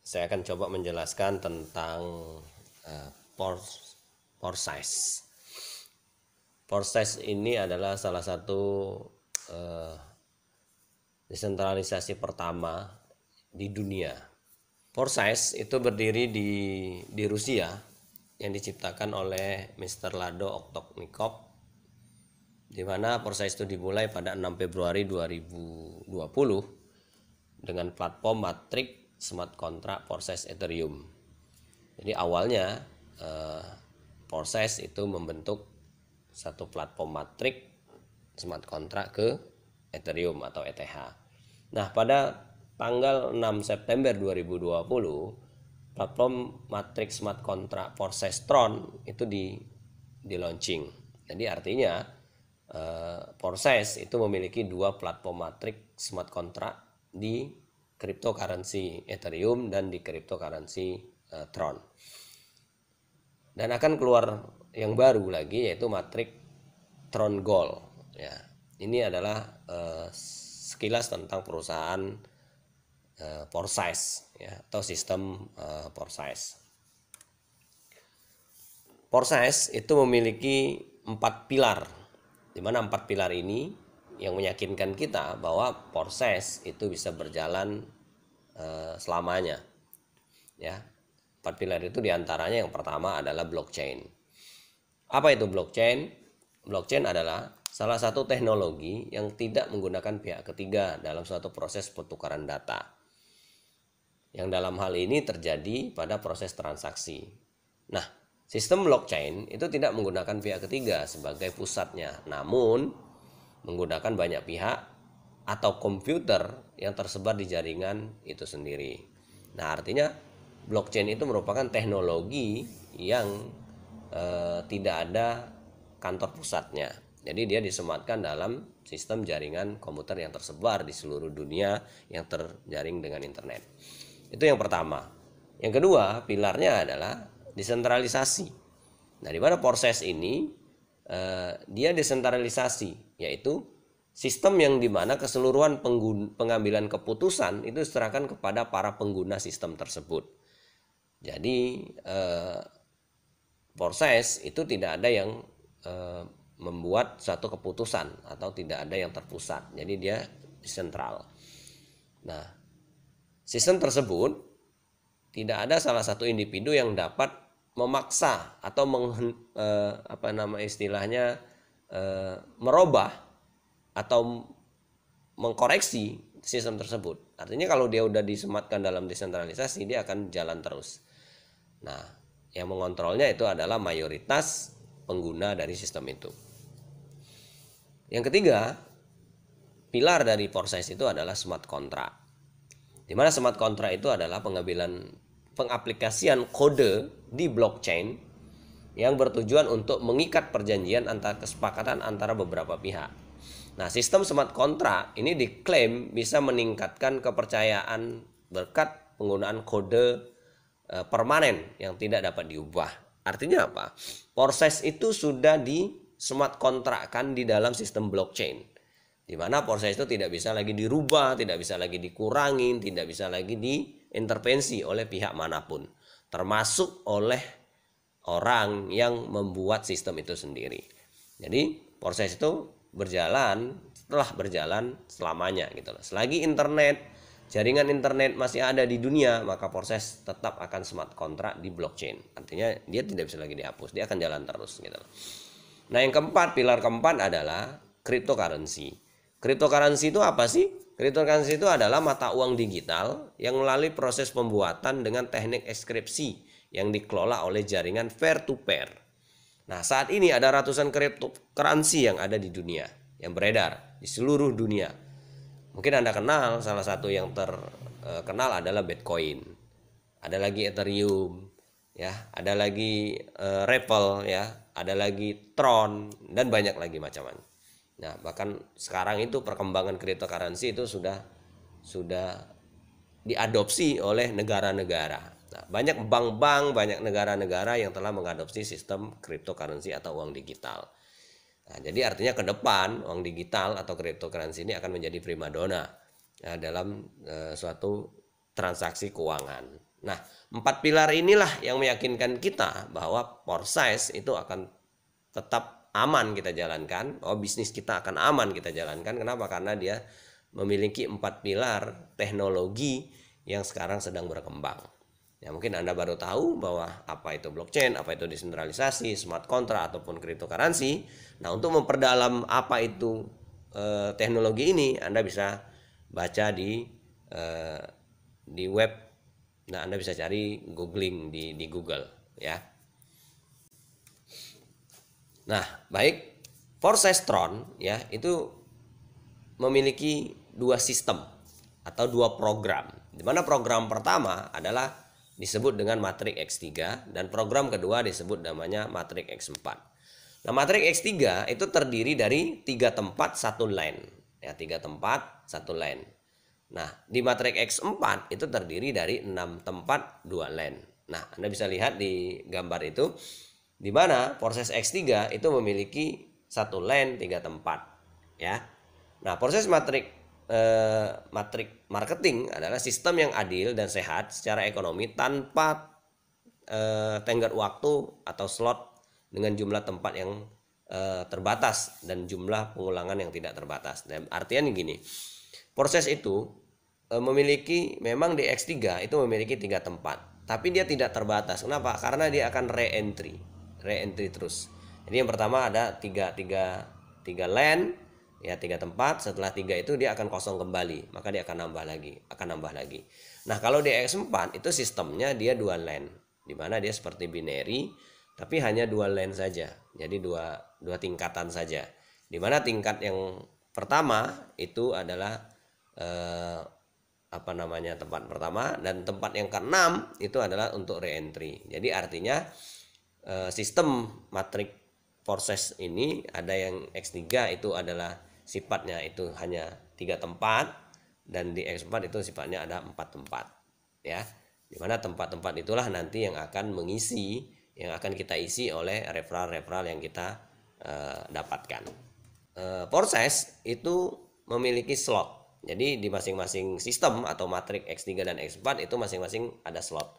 saya akan coba menjelaskan tentang pore size. Pore size ini adalah salah satu desentralisasi pertama di dunia. Pore size itu berdiri di Rusia yang diciptakan oleh Mr. Lado Oktoknikov, di mana pore size itu dimulai pada 6 Februari 2020 dengan platform Matrix Smart Contract pore size Ethereum. Jadi awalnya pore size itu membentuk satu platform Matrix Smart Contract ke Ethereum atau ETH. Nah, pada tanggal 6 September 2020, platform Matrix Smart Contract pore size Tron itu di launching. Jadi artinya pore size itu memiliki dua platform Matrix Smart Contract di cryptocurrency Ethereum dan di cryptocurrency Tron. Dan akan keluar yang baru lagi, yaitu Matrix Tron Gold. Ya, ini adalah sekilas tentang perusahaan pore size, ya, atau sistem pore size. Pore size itu memiliki 4 pilar, di mana 4 pilar ini yang meyakinkan kita bahwa pore size itu bisa berjalan selamanya. Ya, 4 pilar itu diantaranya yang pertama adalah blockchain. Apa itu blockchain? Blockchain adalah salah satu teknologi yang tidak menggunakan pihak ketiga dalam suatu proses pertukaran data, yang dalam hal ini terjadi pada proses transaksi. Nah, sistem blockchain itu tidak menggunakan pihak ketiga sebagai pusatnya, namun menggunakan banyak pihak atau komputer yang tersebar di jaringan itu sendiri. Nah, artinya blockchain itu merupakan teknologi yang tidak ada kantor pusatnya. Jadi dia disematkan dalam sistem jaringan komputer yang tersebar di seluruh dunia yang terjaring dengan internet. Itu yang pertama. Yang kedua, pilarnya adalah desentralisasi. Nah, di mana pore size ini dia desentralisasi, yaitu sistem yang dimana keseluruhan pengambilan keputusan itu diserahkan kepada para pengguna sistem tersebut. Jadi pore size itu tidak ada yang membuat satu keputusan atau tidak ada yang terpusat. Jadi dia sentral. Nah, sistem tersebut tidak ada salah satu individu yang dapat memaksa atau merubah atau mengkoreksi sistem tersebut. Artinya kalau dia udah disematkan dalam desentralisasi, dia akan jalan terus. Nah, yang mengontrolnya itu adalah mayoritas pengguna dari sistem itu. Yang ketiga, pilar dari pore size itu adalah smart contract. Di mana smart contract itu adalah pengaplikasian kode di blockchain yang bertujuan untuk mengikat perjanjian antara kesepakatan antara beberapa pihak. Nah, sistem smart contract ini diklaim bisa meningkatkan kepercayaan berkat penggunaan kode permanen yang tidak dapat diubah. Artinya apa? Pore size itu sudah di smart contract-kan di dalam sistem blockchain, di mana pore size itu tidak bisa lagi dirubah, tidak bisa lagi dikurangin, tidak bisa lagi diintervensi oleh pihak manapun, termasuk oleh orang yang membuat sistem itu sendiri. Jadi pore size itu telah berjalan selamanya gitu loh. Selagi jaringan internet masih ada di dunia, maka pore size tetap akan smart contract di blockchain. Artinya dia tidak bisa lagi dihapus, dia akan jalan terus gitu loh. Nah, yang keempat, pilar keempat adalah cryptocurrency. Cryptocurrency itu apa sih? Cryptocurrency itu adalah mata uang digital yang melalui proses pembuatan dengan teknik enkripsi yang dikelola oleh jaringan peer to peer. Nah, saat ini ada ratusan cryptocurrency yang ada di dunia, yang beredar di seluruh dunia. Mungkin Anda kenal, salah satu yang terkenal adalah Bitcoin. Ada lagi Ethereum, ya, ada lagi Ripple, ya, ada lagi Tron, dan banyak lagi macam-macam. Nah, bahkan sekarang itu perkembangan cryptocurrency itu sudah diadopsi oleh negara-negara. Nah, banyak bank-bank, banyak negara-negara yang telah mengadopsi sistem cryptocurrency atau uang digital. Nah, jadi artinya ke depan uang digital atau cryptocurrency ini akan menjadi primadona, ya, dalam suatu transaksi keuangan. Nah, 4 pilar inilah yang meyakinkan kita bahwa Foresize itu akan tetap aman kita jalankan, bisnis kita akan aman kita jalankan. Kenapa? Karena dia memiliki 4 pilar teknologi yang sekarang sedang berkembang. Ya, mungkin Anda baru tahu bahwa apa itu blockchain, apa itu desentralisasi, smart contract ataupun cryptocurrency. Nah, untuk memperdalam apa itu teknologi ini, Anda bisa baca di web. Nah, Anda bisa cari googling di Google ya. Nah, baik, Foresize-tron ya itu memiliki 2 sistem atau 2 program. Di mana program pertama adalah disebut dengan Matrix X3 dan program kedua disebut namanya Matrix X4. Nah, Matrix X3 itu terdiri dari 3 tempat 1 LAN. Ya, 3 tempat 1 LAN. Nah, di Matrix X4 itu terdiri dari 6 tempat 2 LAN. Nah, Anda bisa lihat di gambar itu di mana Foresize X3 itu memiliki 1 LAN 3 tempat, ya. Nah, proses matrix marketing adalah sistem yang adil dan sehat secara ekonomi tanpa tenggat waktu atau slot dengan jumlah tempat yang terbatas dan jumlah pengulangan yang tidak terbatas. Dan artinya gini, proses itu memiliki, memang di X3 itu memiliki 3 tempat, tapi dia tidak terbatas. Kenapa? Karena dia akan re-entry terus. Jadi yang pertama ada 3 LAN ya, 3 tempat. Setelah 3 itu dia akan kosong kembali, maka dia akan nambah lagi. Nah, kalau di X4 itu sistemnya dia 2 LAN, di mana dia seperti binary tapi hanya 2 LAN saja. Jadi dua tingkatan saja. Di mana tingkat yang pertama itu adalah tempat pertama, dan tempat yang ke-6 itu adalah untuk re-entry. Jadi artinya sistem Matrix Foresize ini ada yang X3 itu adalah sifatnya itu hanya 3 tempat, dan di X4 itu sifatnya ada 4 tempat ya. Dimana tempat-tempat itulah nanti yang akan kita isi oleh referral yang kita dapatkan. Foresize itu memiliki slot. Jadi di masing-masing sistem atau Matrix X3 dan X4 itu masing-masing ada slot.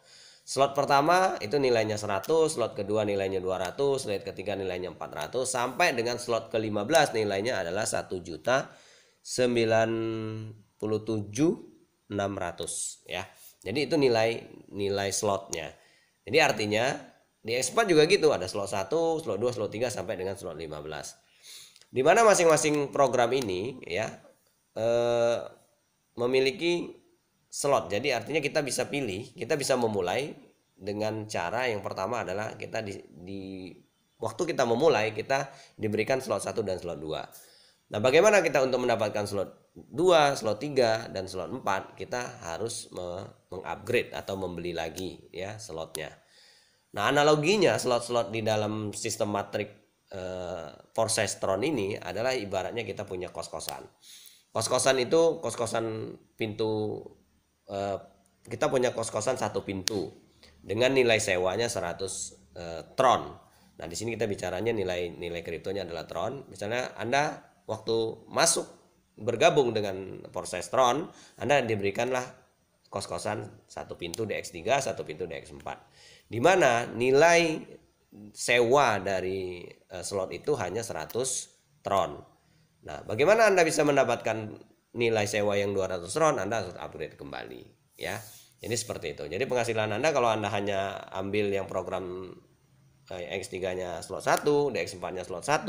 Slot pertama itu nilainya 100, slot kedua nilainya 200, slot ketiga nilainya 400, sampai dengan slot ke-15 nilainya adalah 1.097.600 ya. Jadi itu nilai slotnya. Jadi artinya di X4 juga gitu, ada slot 1, slot 2, slot 3 sampai dengan slot 15. Di mana masing-masing program ini ya memiliki slot. Jadi artinya kita bisa pilih, kita bisa memulai dengan cara yang pertama adalah kita di waktu kita memulai kita diberikan slot 1 dan slot 2. Nah, bagaimana kita untuk mendapatkan slot 2, slot 3 dan slot 4? Kita harus mengupgrade atau membeli lagi ya slotnya. Nah, analoginya slot-slot di dalam sistem Matrix Foresize-tron ini adalah ibaratnya kita punya kos-kosan. Kos-kosan itu kos-kosan pintu, kita punya kos-kosan 1 pintu dengan nilai sewanya 100 tron. Nah, di sini kita bicaranya nilai kriptonya adalah tron. Misalnya Anda waktu masuk bergabung dengan Foresize-tron, Anda diberikanlah kos-kosan 1 pintu di X3, 1 pintu di X4. Di mana nilai sewa dari slot itu hanya 100 tron. Nah, bagaimana Anda bisa mendapatkan nilai sewa yang 200 tron? Anda harus upgrade kembali ya. Jadi seperti itu. Jadi penghasilan Anda kalau Anda hanya ambil yang program X3-nya slot 1, di X4-nya slot 1,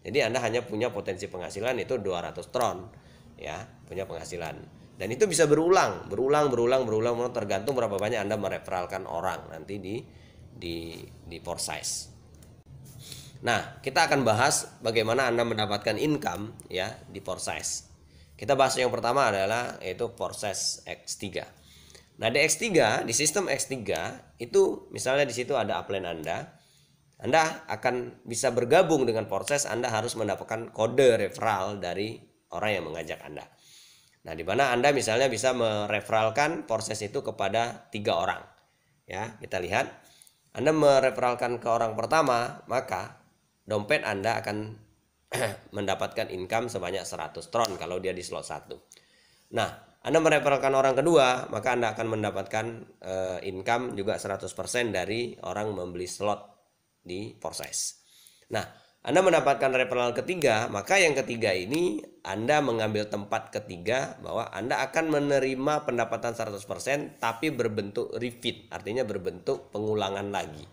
jadi Anda hanya punya potensi penghasilan itu 200 tron ya, punya penghasilan. Dan itu bisa berulang tergantung berapa banyak Anda mereferalkan orang nanti di Foresize. Nah, kita akan bahas bagaimana Anda mendapatkan income ya di Foresize. Kita bahas yang pertama adalah yaitu Foresize X3. Nah, di X3, di sistem X3 itu misalnya di situ ada upline Anda akan bisa bergabung dengan Foresize. Anda harus mendapatkan kode referral dari orang yang mengajak Anda. Nah, di mana Anda misalnya bisa mereferalkan Foresize itu kepada 3 orang. Ya, kita lihat. Anda mereferalkan ke orang pertama, maka dompet Anda akan mendapatkan income sebanyak 100 tron kalau dia di slot 1. Nah, Anda mereferralkan orang kedua, maka Anda akan mendapatkan income juga 100% dari orang membeli slot di Forces. Nah, Anda mendapatkan referral ketiga, maka yang ketiga ini Anda mengambil tempat ketiga bahwa Anda akan menerima pendapatan 100% tapi berbentuk repeat, artinya berbentuk pengulangan lagi.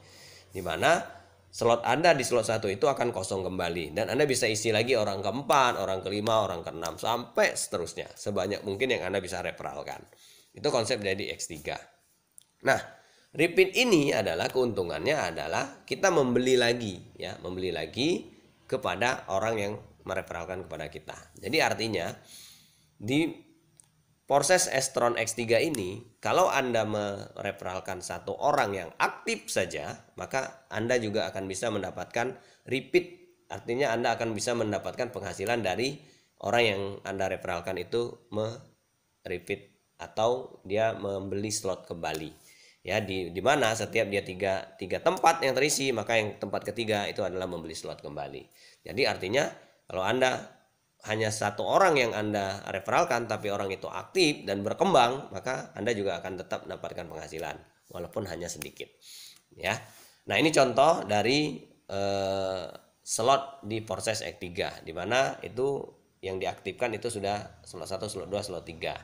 Di mana slot Anda di slot 1 itu akan kosong kembali dan Anda bisa isi lagi orang keempat, orang kelima, orang keenam sampai seterusnya, sebanyak mungkin yang Anda bisa referralkan. Itu konsep dari X3. Nah, repeat ini adalah keuntungannya adalah kita membeli lagi ya, membeli lagi kepada orang yang mereferralkan kepada kita. Jadi artinya di proses S-Tron X3 ini, kalau Anda mereferralkan satu orang yang aktif saja, maka Anda juga akan bisa mendapatkan repeat. Artinya Anda akan bisa mendapatkan penghasilan dari orang yang Anda referralkan itu repeat atau dia membeli slot kembali. Ya, di mana setiap dia tiga tempat yang terisi, maka yang tempat ketiga itu adalah membeli slot kembali. Jadi artinya kalau Anda hanya satu orang yang Anda referralkan tapi orang itu aktif dan berkembang, maka Anda juga akan tetap mendapatkan penghasilan walaupun hanya sedikit. Ya. Nah, ini contoh dari slot di proses X3 di mana itu yang diaktifkan itu sudah slot 1, slot 2, slot 3.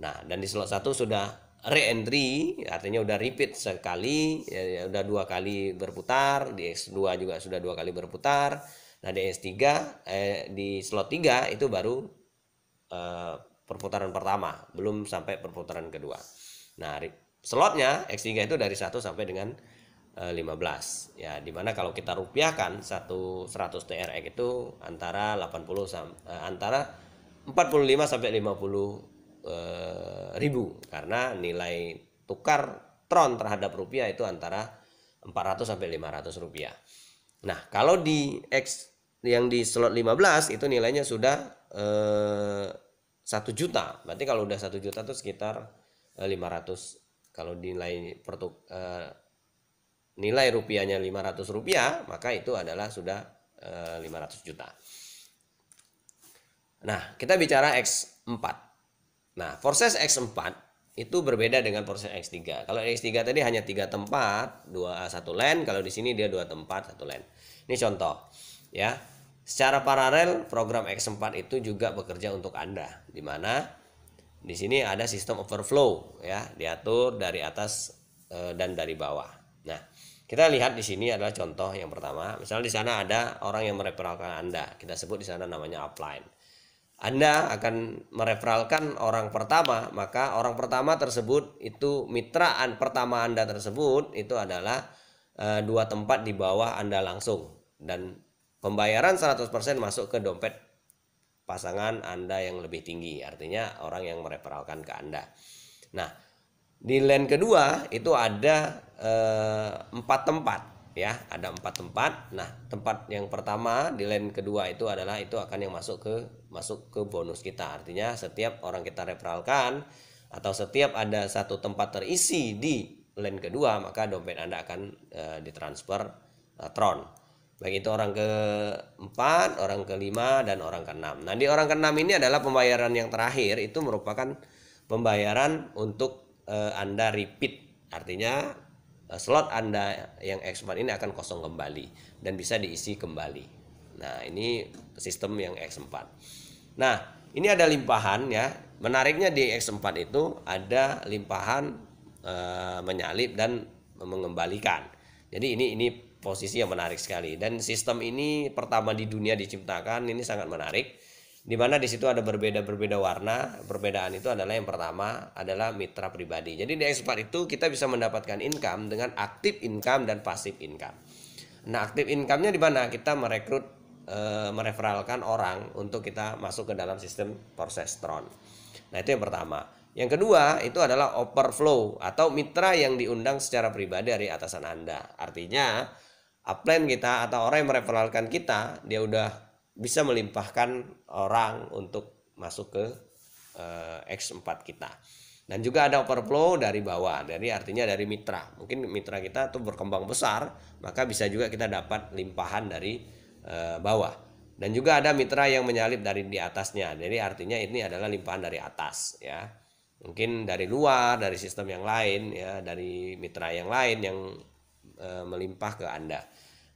Nah, dan di slot 1 sudah re-entry, artinya udah repeat sekali, ya, udah 2 kali berputar. Di X2 juga sudah 2 kali berputar. Nah, di S3 di slot 3 itu baru perputaran pertama, belum sampai perputaran kedua. Nah, slotnya X3 itu dari 1 sampai dengan 15. Ya, dimana kalau kita rupiahkan 100 TRX itu antara 45 sampai 50 ribu, karena nilai tukar Tron terhadap rupiah itu antara 400 sampai 500 rupiah. Nah, kalau di X yang di slot 15 itu nilainya sudah 1 juta. Berarti kalau udah 1 juta itu sekitar 500. Kalau nilai rupiahnya 500 rupiah, maka itu adalah sudah 500 juta. Nah, kita bicara X4. Nah, proses X4 itu berbeda dengan proses X3. Kalau X3 tadi hanya 3 tempat, 1 LAN, kalau di sini dia 2 tempat, 1 LAN. Ini contoh, ya. Secara paralel program X4 itu juga bekerja untuk Anda, di mana di sini ada sistem overflow, ya, diatur dari atas dan dari bawah. Nah, kita lihat di sini adalah contoh yang pertama. Misalnya di sana ada orang yang mereferralkan Anda, kita sebut di sana namanya upline. Anda akan mereferralkan orang pertama, maka orang pertama tersebut itu mitraan pertama Anda tersebut itu adalah 2 tempat di bawah Anda langsung, dan pembayaran 100% masuk ke dompet pasangan Anda yang lebih tinggi, artinya orang yang mereferralkan ke Anda. Nah, di LAN kedua itu ada 4 tempat. Ya, ada 4 tempat. Nah, tempat yang pertama di LAN kedua itu adalah itu akan yang masuk ke bonus kita. Artinya setiap orang kita referralkan atau setiap ada 1 tempat terisi di LAN kedua, maka dompet Anda akan ditransfer Tron. Baik itu orang ke-4, orang ke-5, dan orang ke-6. Nah, di orang ke-6 ini adalah pembayaran yang terakhir, itu merupakan pembayaran untuk Anda repeat. Artinya slot Anda yang X4 ini akan kosong kembali dan bisa diisi kembali. Nah, ini sistem yang X4. Nah, ini ada limpahan ya. Menariknya di X4 itu ada limpahan menyalip dan mengembalikan. Jadi ini posisi yang menarik sekali, dan sistem ini pertama di dunia diciptakan. Ini sangat menarik. Di mana di situ ada berbeda warna. Perbedaan itu adalah yang pertama adalah mitra pribadi. Jadi di X4 itu kita bisa mendapatkan income dengan aktif income dan pasif income. Nah, aktif income-nya di mana? Kita mereferralkan orang untuk kita masuk ke dalam sistem proses Tron. Nah, itu yang pertama. Yang kedua itu adalah overflow atau mitra yang diundang secara pribadi dari atasan Anda. Artinya upline kita atau orang yang mereferralkan kita, dia udah bisa melimpahkan orang untuk masuk ke X4 kita. Dan juga ada overflow dari bawah, artinya dari mitra. Mungkin mitra kita tuh berkembang besar, maka bisa juga kita dapat limpahan dari bawah. Dan juga ada mitra yang menyalip dari di atasnya. Jadi artinya ini adalah limpahan dari atas ya. Mungkin dari luar, dari sistem yang lain ya, dari mitra yang lain yang melimpah ke Anda.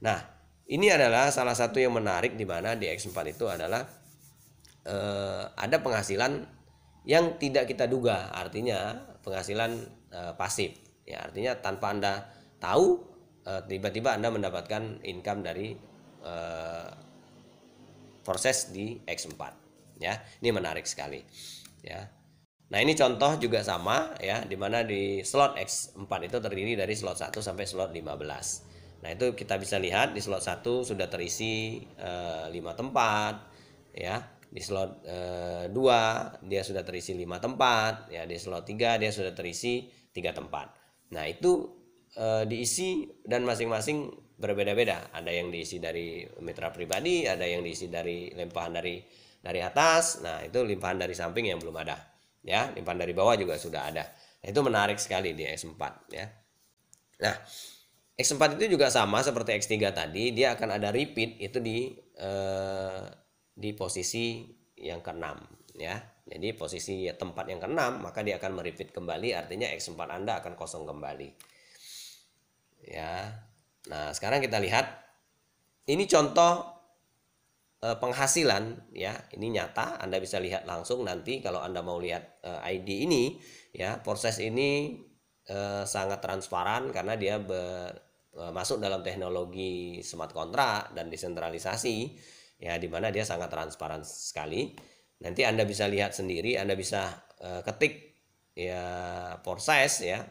Nah, ini adalah salah satu yang menarik di mana di X4 itu adalah ada penghasilan yang tidak kita duga, artinya penghasilan pasif. Ya, artinya tanpa Anda tahu tiba-tiba Anda mendapatkan income dari proses di X4 ya. Ini menarik sekali ya. Nah, ini contoh juga sama ya, dimana di slot X4 itu terdiri dari slot 1 sampai slot 15. Nah, itu kita bisa lihat di slot 1 sudah terisi 5 tempat ya. Di slot 2 dia sudah terisi 5 tempat ya. Di slot 3 dia sudah terisi 3 tempat. Nah, itu diisi dan masing-masing berbeda-beda. Ada yang diisi dari mitra pribadi, ada yang diisi dari limpahan dari atas. Nah, itu limpahan dari samping yang belum ada. Ya, limpahan dari bawah juga sudah ada. Nah, itu menarik sekali di X4 ya. Nah, X4 itu juga sama seperti X3 tadi, dia akan ada repeat itu di posisi yang ke-6 ya. Jadi posisi tempat yang ke-6 maka dia akan merepeat kembali, artinya X4 Anda akan kosong kembali. Ya. Nah, sekarang kita lihat ini contoh penghasilan ya, ini nyata, Anda bisa lihat langsung nanti kalau Anda mau lihat ID ini ya. Proses ini sangat transparan karena dia masuk dalam teknologi smart contract dan desentralisasi ya, dimana dia sangat transparan sekali. Nanti Anda bisa lihat sendiri, Anda bisa ketik ya proses ya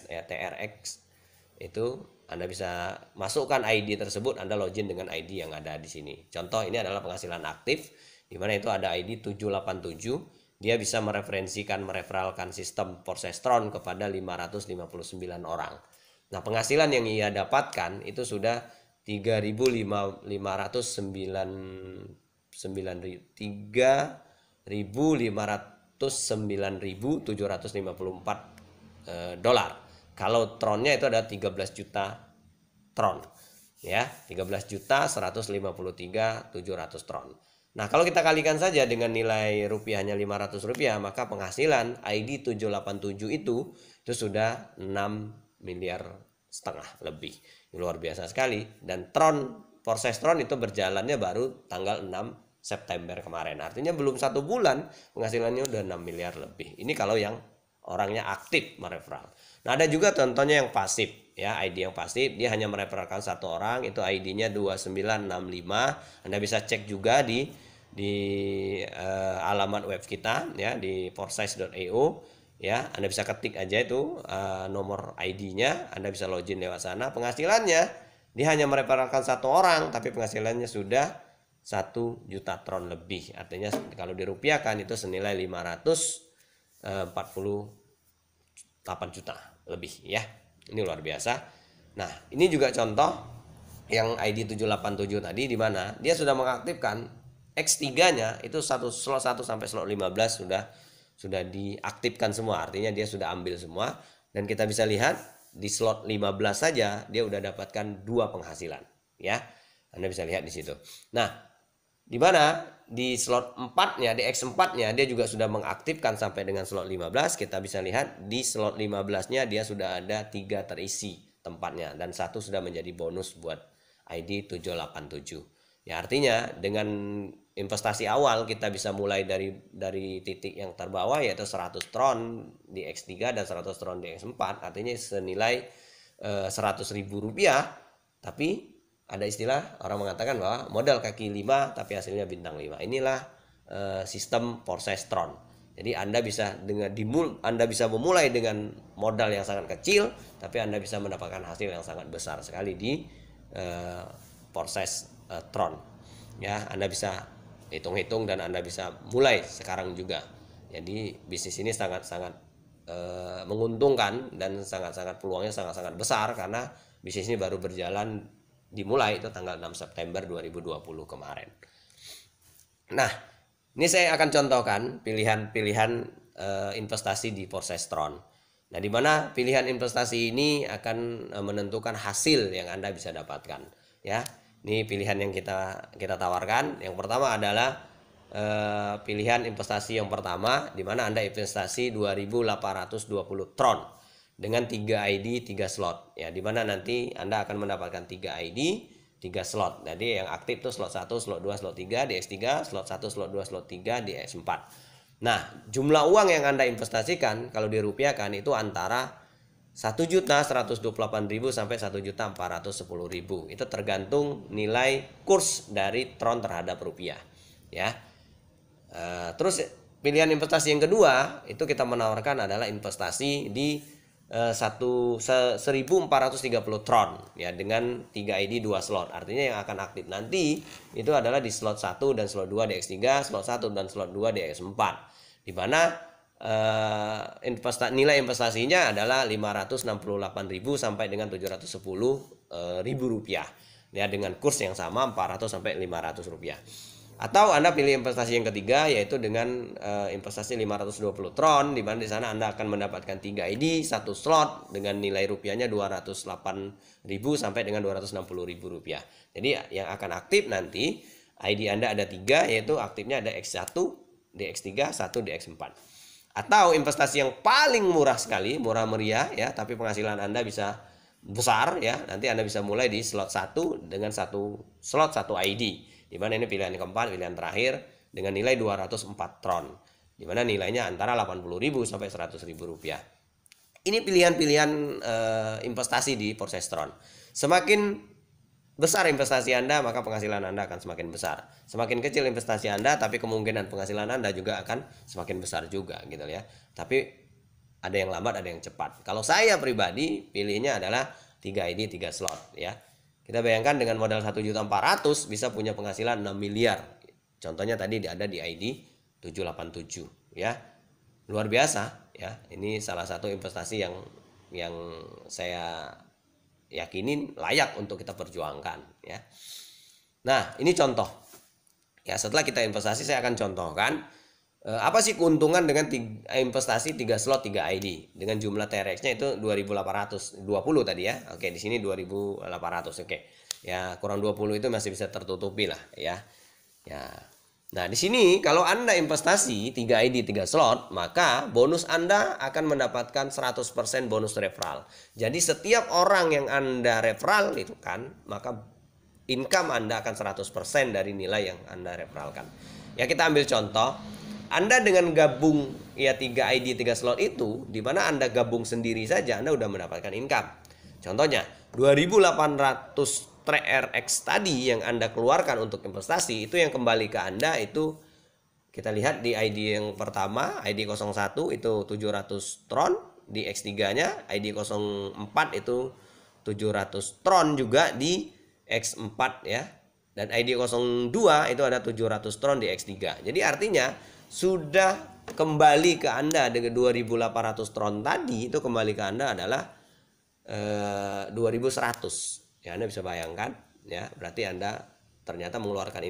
TRX itu. Anda bisa masukkan ID tersebut, Anda login dengan ID yang ada di sini. Contoh ini adalah penghasilan aktif, di mana itu ada ID 787. Dia bisa mereferalkan sistem Forsestron kepada 559 orang. Nah, penghasilan yang ia dapatkan itu sudah 3.509.754 dolar. Kalau tronnya itu ada 13 juta tron ya, 13.153.700 tron. Nah, kalau kita kalikan saja dengan nilai rupiahnya 500 rupiah, maka penghasilan ID 787 itu sudah 6,5 miliar lebih. Luar biasa sekali. Dan Forsestron itu berjalannya baru tanggal 6 September kemarin. Artinya belum 1 bulan penghasilannya udah 6 miliar lebih. Ini kalau yang orangnya aktif mereferal. Nah, ada juga contohnya yang pasif ya, ID yang pasif, dia hanya mereferalkan 1 orang, itu ID-nya 2965. Anda bisa cek juga di alamat web kita ya, di foresize.io ya. Anda bisa ketik aja itu nomor ID-nya, Anda bisa login lewat sana. Penghasilannya dia hanya mereferalkan 1 orang, tapi penghasilannya sudah 1 juta tron lebih. Artinya kalau dirupiahkan itu senilai 548 juta lebih ya. Ini luar biasa. Nah, ini juga contoh yang ID 787 tadi, di mana dia sudah mengaktifkan X3-nya itu slot 1 sampai slot 15 sudah diaktifkan semua. Artinya dia sudah ambil semua, dan kita bisa lihat di slot 15 saja dia udah dapatkan 2 penghasilan ya. Anda bisa lihat di situ. Nah, di mana di slot 4-nya, di X4-nya dia juga sudah mengaktifkan sampai dengan slot 15. Kita bisa lihat di slot 15-nya dia sudah ada 3 terisi tempatnya, dan 1 sudah menjadi bonus buat ID 787. Ya, artinya dengan investasi awal kita bisa mulai dari titik yang terbawah, yaitu 100 tron di X3 dan 100 tron di X4. Artinya senilai 100.000 rupiah. Tapi ada istilah orang mengatakan bahwa modal kaki 5 tapi hasilnya bintang 5. Inilah sistem Forsestron. Jadi Anda bisa memulai dengan modal yang sangat kecil, tapi Anda bisa mendapatkan hasil yang sangat besar sekali di Forsestron. Ya, Anda bisa hitung-hitung dan Anda bisa mulai sekarang juga. Jadi bisnis ini sangat-sangat menguntungkan dan sangat-sangat peluangnya sangat-sangat besar, karena bisnis ini baru berjalan dimulai itu tanggal 6 September 2020 kemarin. Nah, ini saya akan contohkan pilihan-pilihan investasi di Forsestron. Nah, di mana pilihan investasi ini akan menentukan hasil yang Anda bisa dapatkan ya. Ini pilihan yang kita tawarkan. Yang pertama adalah pilihan investasi yang pertama, di mana Anda investasi 2.820 Tron dengan 3 ID 3 slot ya, di mana nanti Anda akan mendapatkan 3 ID 3 slot. Jadi yang aktif tuh slot 1, slot 2, slot 3 di X3, slot 1, slot 2, slot 3 di X4. Nah, jumlah uang yang Anda investasikan kalau dirupiahkan itu antara 1.128.000 sampai 1.410.000. Itu tergantung nilai kurs dari Tron terhadap rupiah ya. Terus pilihan investasi yang kedua itu kita menawarkan adalah investasi di 1.430 Tron ya, dengan 3 ID 2 slot. Artinya yang akan aktif nanti itu adalah di slot 1 dan slot 2 di X3, slot 1 dan slot 2 di X4. Di mana nilai investasinya adalah 568.000 sampai dengan 710.000 rupiah ya, dengan kurs yang sama 400 sampai 500 rupiah. Atau Anda pilih investasi yang ketiga, yaitu dengan investasi 520 Tron, di mana di sana Anda akan mendapatkan 3 ID 1 slot dengan nilai rupiahnya 208.000 sampai dengan 260.000 rupiah. Jadi yang akan aktif nanti ID Anda ada 3, yaitu aktifnya ada X1 di X3, 1 di X4. Atau investasi yang paling murah sekali, murah meriah ya, tapi penghasilan Anda bisa besar ya. Nanti Anda bisa mulai di slot 1 dengan 1 slot 1 ID. Di mana ini pilihan yang keempat, pilihan terakhir dengan nilai 204 Tron. Di mana nilainya antara 80.000 sampai 100.000 rupiah. Ini pilihan-pilihan investasi di proses Tron. Semakin besar investasi Anda, maka penghasilan Anda akan semakin besar. Semakin kecil investasi Anda, tapi kemungkinan penghasilan Anda juga akan semakin besar juga gitu ya. Tapi ada yang lambat, ada yang cepat. Kalau saya pribadi pilihnya adalah 3 ID 3 slot ya. Kita bayangkan dengan modal 1.400.000 bisa punya penghasilan 6 miliar. Contohnya tadi ada di ID 787 ya. Luar biasa ya. Ini salah satu investasi yang saya yakinin layak untuk kita perjuangkan ya. Nah, ini contoh. Ya, setelah kita investasi saya akan contohkan apa sih keuntungan dengan investasi 3 slot 3 ID dengan jumlah TRX-nya itu 2.820 tadi ya. Oke, di sini 2.800. Oke. Ya, kurang 20 itu masih bisa tertutupi lah ya. Ya. Nah, di sini kalau Anda investasi 3 ID 3 slot, maka bonus Anda akan mendapatkan 100% bonus referral. Jadi setiap orang yang Anda referral itu kan, maka income Anda akan 100% dari nilai yang Anda referralkan. Ya, kita ambil contoh. Anda dengan gabung ya 3 ID 3 slot itu, di mana Anda gabung sendiri saja Anda udah mendapatkan income. Contohnya 2.800 TRX tadi yang Anda keluarkan untuk investasi, itu yang kembali ke Anda itu kita lihat di ID yang pertama, ID 01 itu 700 Tron, di X3-nya ID 04 itu 700 Tron juga di X4 ya. Dan ID 02 itu ada 700 Tron di X3. Jadi artinya sudah kembali ke Anda dengan 2.800 Tron tadi, itu kembali ke Anda adalah 2.100. Ya, Anda bisa bayangkan ya, berarti Anda ternyata mengeluarkan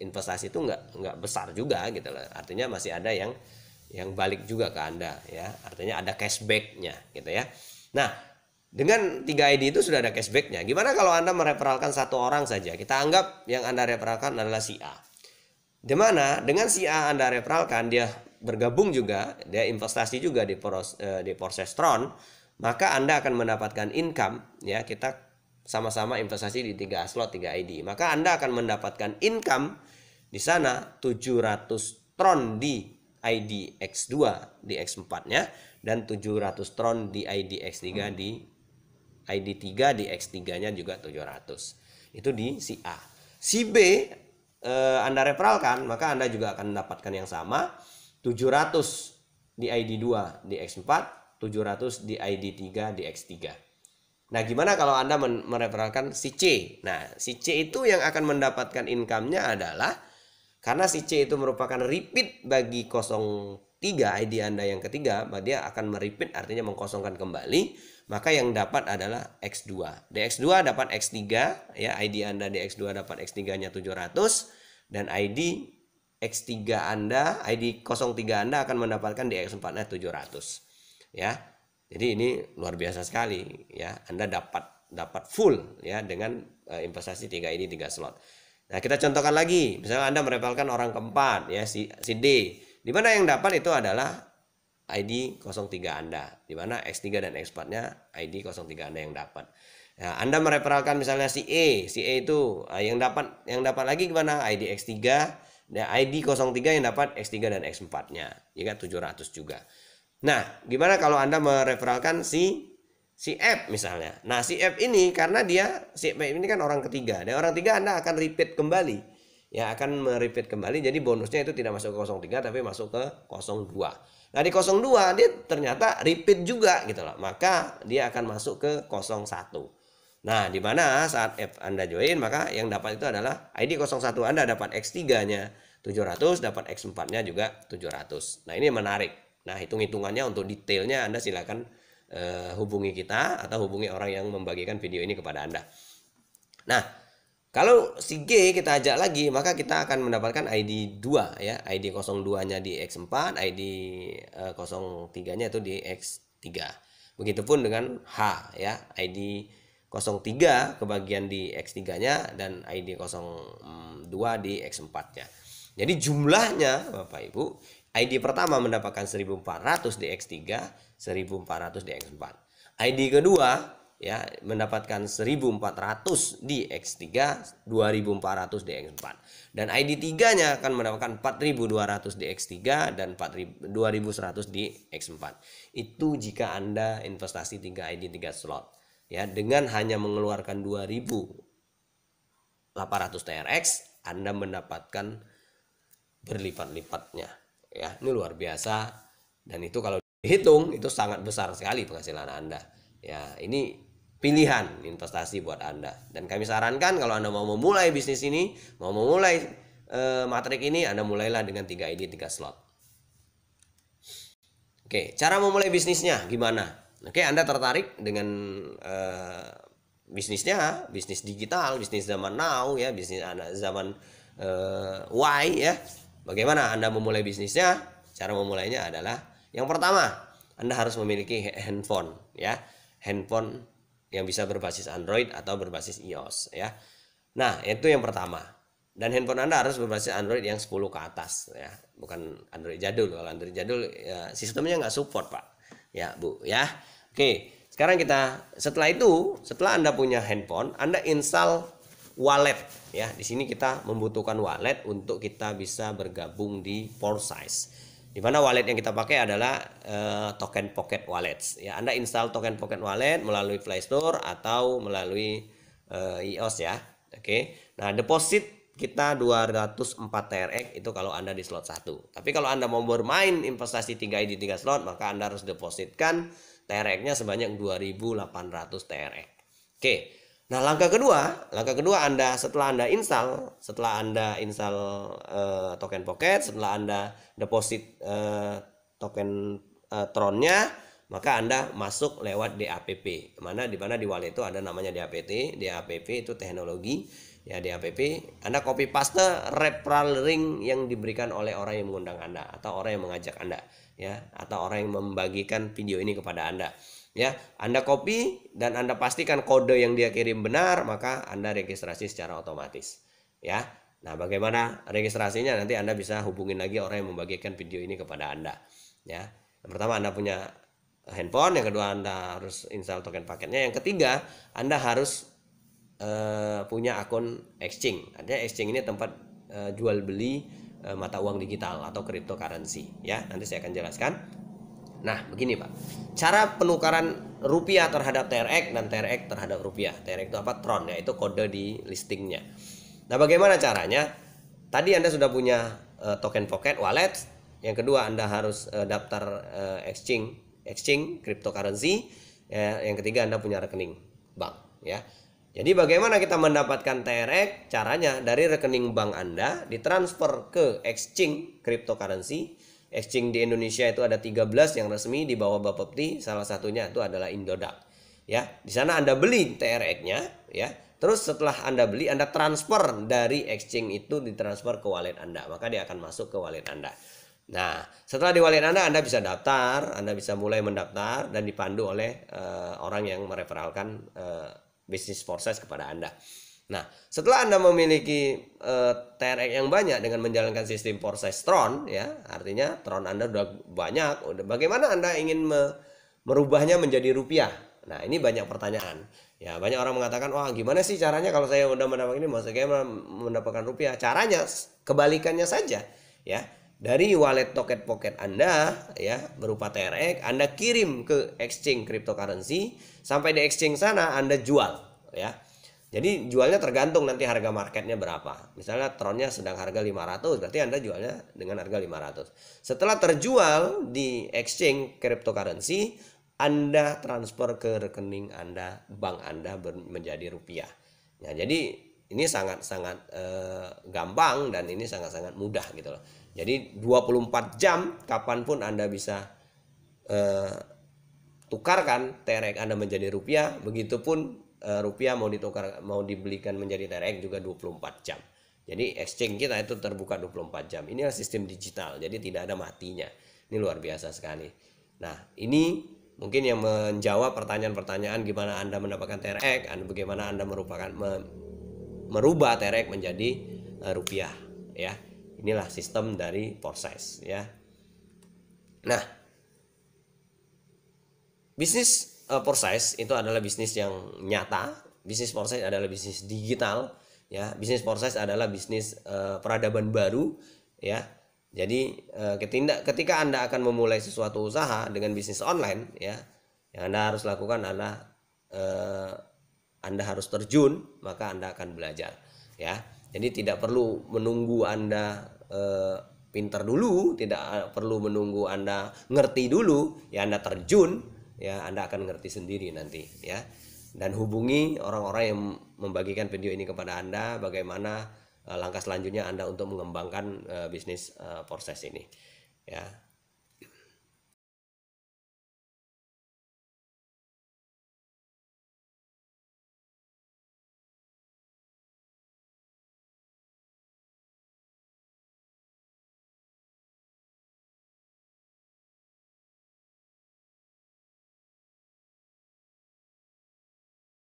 investasi itu nggak besar juga gitu loh. Artinya masih ada yang balik juga ke Anda ya. Artinya ada cashback-nya gitu ya. Nah, dengan 3 ID itu sudah ada cashback-nya. Gimana kalau Anda mereferalkan satu orang saja? Kita anggap yang Anda referalkan adalah si A. Di mana dengan si A Anda referalkan, dia bergabung juga, dia investasi juga di proses Tron, maka Anda akan mendapatkan income ya. Kita sama-sama investasi di 3 slot 3 ID, maka Anda akan mendapatkan income di sana 700 Tron di ID X2 di X4-nya dan 700 Tron di ID X3 di ID 3 di X3-nya juga 700. Itu di si A. Si B Anda referalkan, maka Anda juga akan mendapatkan yang sama, 700 di ID 2 di X4, 700 di ID 3 di X3. Nah, gimana kalau Anda mereferalkan si C? Nah, si C itu yang akan mendapatkan income-nya adalah, karena si C itu merupakan repeat bagi 03 ID Anda yang ketiga, maka dia akan merepeat, artinya mengkosongkan kembali, maka yang dapat adalah X2. Di X2 dapat X3, ya, ID Anda di X2 dapat X3-nya 700, dan ID X3 Anda, ID 03 Anda akan mendapatkan di X4-nya 700. Ya. Jadi ini luar biasa sekali ya. Anda dapat dapat full ya dengan investasi 3 ID 3 slot. Nah, kita contohkan lagi. Misalnya Anda mereferalkan orang keempat ya si D. Di mana yang dapat itu adalah ID 03 Anda. Di mana X3 dan X4-nya ID 03 Anda yang dapat. Nah, Anda mereferalkan misalnya si E itu yang dapat lagi gimana? ID X3 dan ID 03 yang dapat X3 dan X4-nya. Ya kan 700 juga. Nah, gimana kalau Anda mereferalkan si F misalnya. Nah, si F ini karena si F ini kan orang ketiga. Dan orang ketiga Anda akan repeat kembali. Ya, akan merepeat kembali. Jadi bonusnya itu tidak masuk ke 03 tapi masuk ke 02. Nah, di 02 dia ternyata repeat juga gitu loh. Maka dia akan masuk ke 01. Nah, di mana saat F Anda join maka yang dapat itu adalah ID 01 Anda dapat X3-nya 700, dapat X4-nya juga 700. Nah, ini menarik. Nah, hitung-hitungannya untuk detailnya Anda silakan hubungi kita atau hubungi orang yang membagikan video ini kepada Anda. Nah, kalau si G kita ajak lagi, maka kita akan mendapatkan ID 2 ya. ID 02-nya di X4, ID 03-nya itu di X3. Begitupun dengan H ya, ID 03 kebagian di X3-nya dan ID 02 di X4-nya. Jadi jumlahnya Bapak Ibu, ID pertama mendapatkan 1400 di X3, 1400 di X4. ID kedua ya mendapatkan 1400 di X3, 2400 di X4. Dan ID 3-nya akan mendapatkan 4200 di X3 dan 2100 di X4. Itu jika Anda investasi 3 ID 3 slot. Ya, dengan hanya mengeluarkan 2800 TRX, Anda mendapatkan berlipat-lipatnya. Ya, ini luar biasa dan itu kalau dihitung itu sangat besar sekali penghasilan Anda. Ya, ini pilihan investasi buat Anda. Dan kami sarankan kalau Anda mau memulai bisnis ini, mau memulai matrik ini, Anda mulailah dengan 3 ID 3 slot. Oke, cara memulai bisnisnya gimana? Oke, Anda tertarik dengan bisnisnya, bisnis digital, bisnis zaman now ya, bisnis zaman Y ya. Bagaimana Anda memulai bisnisnya? Cara memulainya adalah yang pertama, Anda harus memiliki handphone ya. Handphone yang bisa berbasis Android atau berbasis iOS ya. Nah, itu yang pertama. Dan handphone Anda harus berbasis Android yang 10 ke atas ya. Bukan Android jadul. Kalau Android jadul ya, sistemnya nggak support, Pak. Ya, Bu ya. Oke, sekarang setelah Anda punya handphone, Anda install wallet ya. Di sini kita membutuhkan wallet untuk kita bisa bergabung di Foresize. Di mana wallet yang kita pakai adalah Token Pocket Wallets. Ya, Anda install Token Pocket Wallet melalui Play Store atau melalui iOS ya. Oke. Nah, deposit kita 204 TRX itu kalau Anda di slot 1. Tapi kalau Anda mau bermain investasi 3 ID 3 slot, maka Anda harus depositkan TRX-nya sebanyak 2.800 TRX. Oke. Nah, langkah kedua Anda setelah Anda install Token Pocket, setelah Anda deposit token Tron-nya, maka Anda masuk lewat DAPP. Di mana di wallet itu ada namanya DAPP. DAPP itu teknologi ya, DAPP. Anda copy paste referral link yang diberikan oleh orang yang mengundang Anda atau orang yang mengajak Anda ya, atau orang yang membagikan video ini kepada Anda. Ya, Anda copy dan Anda pastikan kode yang dia kirim benar, maka Anda registrasi secara otomatis. Ya. Nah, bagaimana registrasinya? Nanti Anda bisa hubungin lagi orang yang membagikan video ini kepada Anda. Ya. Yang pertama Anda punya handphone, yang kedua Anda harus install token paketnya, yang ketiga Anda harus punya akun exchange. Artinya exchange ini tempat jual beli mata uang digital atau cryptocurrency. Ya, nanti saya akan jelaskan. Nah, begini Pak, cara penukaran rupiah terhadap TRX dan TRX terhadap rupiah. TRX itu apa? Tron, yaitu kode di listingnya. Nah, bagaimana caranya? Tadi Anda sudah punya Token Pocket Wallet. Yang kedua Anda harus daftar exchange cryptocurrency. Ya, yang ketiga Anda punya rekening bank. Ya. Jadi bagaimana kita mendapatkan TRX? Caranya dari rekening bank Anda ditransfer ke exchange cryptocurrency. Exchange di Indonesia itu ada 13 yang resmi di bawah Bapepti, salah satunya itu adalah Indodax. Ya, di sana Anda beli TRX-nya ya. Terus setelah Anda beli, Anda transfer dari exchange itu ditransfer ke wallet Anda, maka dia akan masuk ke wallet Anda. Nah, setelah di wallet Anda bisa daftar, Anda bisa mulai mendaftar dan dipandu oleh orang yang mereferalkan bisnis proses kepada Anda. Nah, setelah Anda memiliki TRX yang banyak dengan menjalankan sistem proses Tron, ya, artinya Tron Anda sudah banyak, bagaimana Anda ingin merubahnya menjadi rupiah? Nah, ini banyak pertanyaan. Ya, banyak orang mengatakan, wah gimana sih caranya kalau saya udah mendapatkan ini, maksudnya mendapatkan rupiah? Caranya kebalikannya saja, ya. Dari wallet Toket Pocket Anda, ya, berupa TRX, Anda kirim ke exchange cryptocurrency, sampai di exchange sana Anda jual, ya. Jadi jualnya tergantung nanti harga marketnya berapa. Misalnya Tronnya sedang harga 500, berarti Anda jualnya dengan harga 500. Setelah terjual di exchange cryptocurrency, Anda transfer ke rekening Anda, bank Anda menjadi rupiah. Ya, jadi ini sangat-sangat gampang dan ini sangat-sangat mudah gitu loh. Jadi 24 jam kapanpun Anda bisa tukarkan TRX Anda menjadi rupiah, begitupun rupiah mau dibelikan menjadi TRX juga 24 jam. Jadi exchange kita itu terbuka 24 jam. Inilah sistem digital, jadi tidak ada matinya. Ini luar biasa sekali. Nah, ini mungkin yang menjawab pertanyaan-pertanyaan gimana Anda mendapatkan TRX, bagaimana Anda merubah TRX menjadi rupiah, ya. Inilah sistem dari proses, ya. Nah, bisnis proses itu adalah bisnis yang nyata. Bisnis proses adalah bisnis digital, ya. Bisnis proses adalah bisnis peradaban baru, ya. Jadi ketika Anda akan memulai sesuatu usaha dengan bisnis online, ya, yang Anda harus lakukan adalah Anda harus terjun, maka Anda akan belajar, ya. Jadi tidak perlu menunggu Anda pintar dulu, tidak perlu menunggu Anda ngerti dulu, ya. Anda terjun, ya, Anda akan ngerti sendiri nanti, ya. Dan hubungi orang-orang yang membagikan video ini kepada Anda, bagaimana langkah selanjutnya Anda untuk mengembangkan bisnis proses ini, ya.